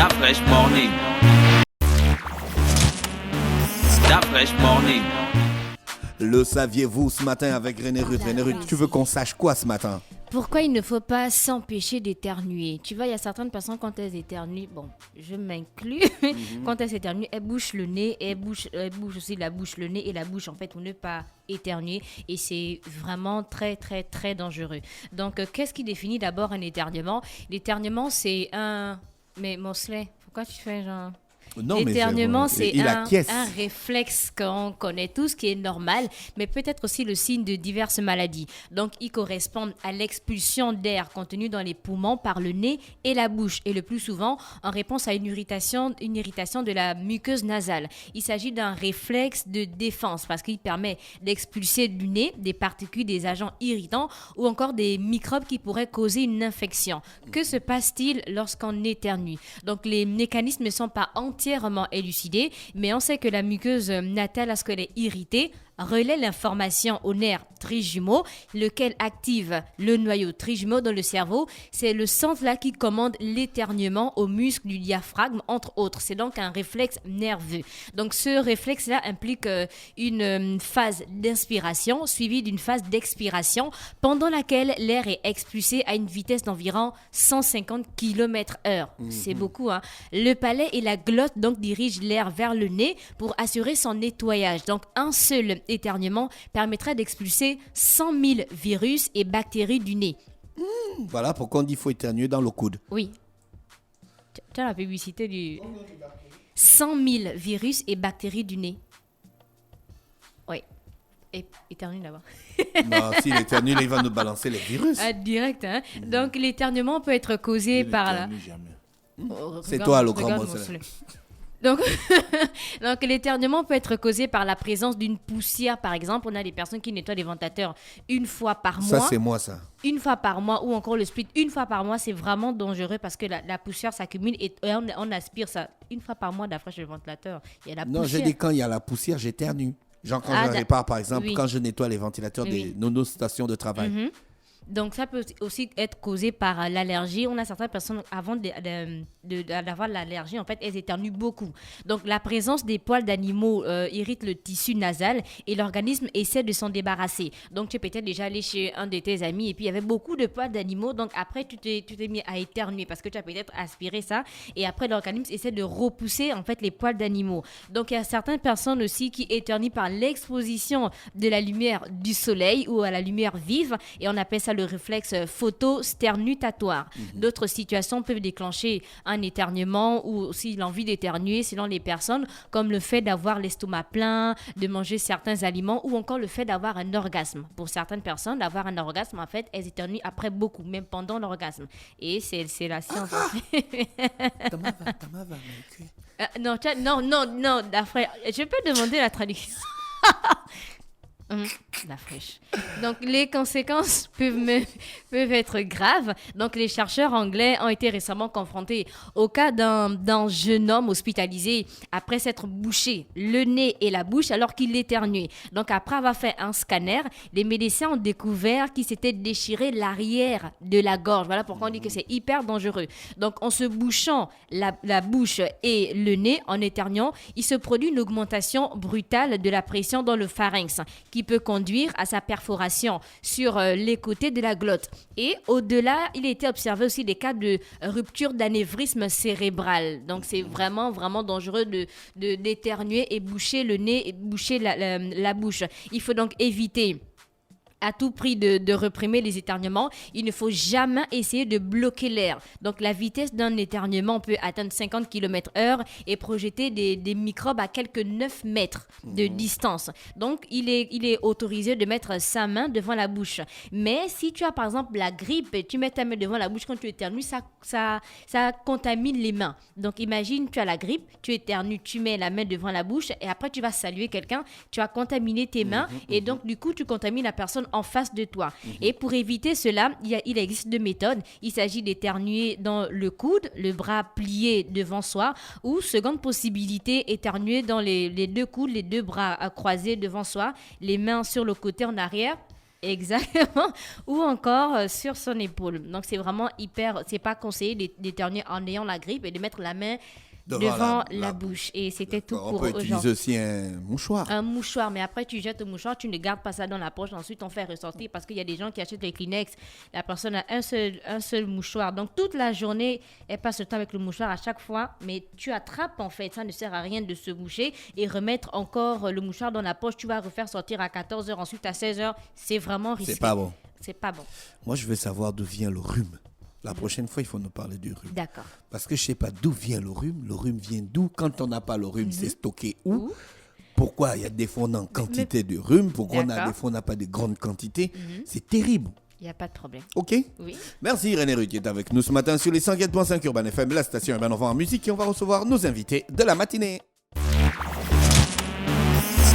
Da Fresh Morning. Da Fresh Morning. Le saviez-vous ce matin avec René Ruth? René Ruth, tu veux qu'on sache quoi ce matin? Pourquoi il ne faut pas s'empêcher d'éternuer? Tu vois, il y a certaines personnes, quand elles éternuent, bon, je m'inclus, quand elles éternuent, elles bouchent le nez, elles bouchent aussi la bouche, le nez et la bouche, en fait, pour ne pas éternuer. Et c'est vraiment très, très, très dangereux. Donc, qu'est-ce qui définit d'abord un éternuement? L'éternuement, c'est un... Mais Mosley, pourquoi tu fais genre... Non, L'éternuement, c'est un acquiesce. réflexe qu'on connaît tous, qui est normal, mais peut-être aussi le signe de diverses maladies. Donc, il correspond à l'expulsion d'air contenu dans les poumons par le nez et la bouche, et le plus souvent en réponse à une irritation de la muqueuse nasale. Il s'agit d'un réflexe de défense parce qu'il permet d'expulser du nez des particules, des agents irritants ou encore des microbes qui pourraient causer une infection. Que se passe-t-il lorsqu'on éternue? Donc, les mécanismes ne sont pas entièrement élucidé, mais on sait que la muqueuse nasale, lorsqu'elle est irritée, relaie l'information au nerf trijumeau, lequel active le noyau trijumeau dans le cerveau. C'est le centre là qui commande l'éternuement aux muscles du diaphragme, entre autres. C'est donc un réflexe nerveux. Donc ce réflexe-là implique une phase d'inspiration suivie d'une phase d'expiration pendant laquelle l'air est expulsé à une vitesse d'environ 150 km/h. C'est beaucoup, hein? Le palais et la glotte donc dirigent l'air vers le nez pour assurer son nettoyage. Donc un seul éternuement permettrait d'expulser 100 000 virus et bactéries du nez. Voilà pourquoi on dit qu'il faut éternuer dans le coude. Oui. Tu as la publicité du... 100 000 virus et bactéries du nez. Oui. Et éternue là-bas. Non, s'il éternue, il va nous balancer les virus. Direct, hein? Donc l'éternuement peut être causé par la... C'est toi le grand Mosley. Donc, l'éternuement peut être causé par la présence d'une poussière, par exemple. On a des personnes qui nettoient les ventilateurs une fois par mois. Ça, c'est moi, ça. Une fois par mois, ou encore le split une fois par mois, c'est vraiment dangereux parce que la poussière s'accumule et on aspire ça. Une fois par mois, d'après le ventilateur, il y a la poussière. Non, j'ai dit quand il y a la poussière, j'éternue. Genre quand je répare, par exemple, quand je nettoie les ventilateurs de nos stations de travail. Donc, ça peut aussi être causé par l'allergie. On a certaines personnes, avant d'avoir l'allergie, en fait, elles éternuent beaucoup. Donc, la présence des poils d'animaux irrite le tissu nasal et l'organisme essaie de s'en débarrasser. Donc, tu es peut-être déjà allé chez un de tes amis et puis il y avait beaucoup de poils d'animaux. Donc, après, tu t'es mis à éternuer parce que tu as peut-être aspiré ça. Et après, l'organisme essaie de repousser, en fait, les poils d'animaux. Donc, il y a certaines personnes aussi qui éternuent par l'exposition de la lumière du soleil ou à la lumière vive. Et on appelle ça le réflexe photosternutatoire. D'autres situations peuvent déclencher un éternuement ou aussi l'envie d'éternuer selon les personnes, comme le fait d'avoir l'estomac plein, de manger certains aliments ou encore le fait d'avoir un orgasme. Pour certaines personnes, d'avoir un orgasme, en fait, elles éternuent après beaucoup, même pendant l'orgasme. Et c'est la science. Non, d'après, je peux demander la traduction. La fraîche. Donc, les conséquences peuvent être graves. Donc, les chercheurs anglais ont été récemment confrontés au cas d'un jeune homme hospitalisé après s'être bouché le nez et la bouche alors qu'il éternuait. Donc, après avoir fait un scanner, les médecins ont découvert qu'il s'était déchiré l'arrière de la gorge. Voilà pourquoi on dit que c'est hyper dangereux. Donc, en se bouchant la bouche et le nez, en éternuant, il se produit une augmentation brutale de la pression dans le pharynx qui peut conduire à sa perforation sur les côtés de la glotte. Et au-delà, il a été observé aussi des cas de rupture d'anévrisme cérébral. Donc, c'est vraiment, vraiment dangereux d'éternuer et boucher le nez et boucher la bouche. Il faut donc éviter à tout prix de réprimer les éternuements. Il ne faut jamais essayer de bloquer l'air. Donc, la vitesse d'un éternuement peut atteindre 50 km/h et projeter des microbes à quelques 9 mètres de distance. Donc, il est autorisé de mettre sa main devant la bouche. Mais si tu as, par exemple, la grippe et tu mets ta main devant la bouche quand tu éternues, ça contamine les mains. Donc, imagine, tu as la grippe, tu éternues, tu mets la main devant la bouche et après, tu vas saluer quelqu'un, tu as contaminé tes mains et donc, du coup, tu contamines la personne en face de toi. Et pour éviter cela, il existe deux méthodes. Il s'agit d'éternuer dans le coude, le bras plié devant soi, ou seconde possibilité, éternuer dans les deux coudes, les deux bras croisés devant soi, les mains sur le côté en arrière. Exactement. Ou encore sur son épaule. Donc, c'est vraiment c'est pas conseillé d'éternuer en ayant la grippe et de mettre la main devant la bouche. Et c'était tout pour aujourd'hui. On peut utiliser aussi un mouchoir. Un mouchoir, mais après tu jettes le mouchoir, tu ne gardes pas ça dans la poche. Ensuite, on fait ressortir parce qu'il y a des gens qui achètent les Kleenex. La personne a un seul mouchoir. Donc, toute la journée, elle passe le temps avec le mouchoir à chaque fois, mais tu attrapes en fait. Ça ne sert à rien de se boucher et remettre encore le mouchoir dans la poche. Tu vas refaire sortir à 14h, ensuite à 16h. C'est vraiment risqué. C'est pas bon. C'est pas bon. Moi, je veux savoir d'où vient le rhume. La prochaine fois, il faut nous parler du rhume. D'accord. Parce que je ne sais pas d'où vient le rhume. Le rhume vient d'où? Quand on n'a pas le rhume, c'est stocké où? Pourquoi il y a des fois on a en quantité de rhume? Pourquoi des fois on n'a pas de grandes quantités? C'est terrible. Il n'y a pas de problème. OK? Oui. Merci René Ruth qui est avec nous ce matin sur les 104.5 Urban FM, la station Urban Enfant en musique, et on va recevoir nos invités de la matinée.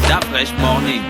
Stop Fresh Morning.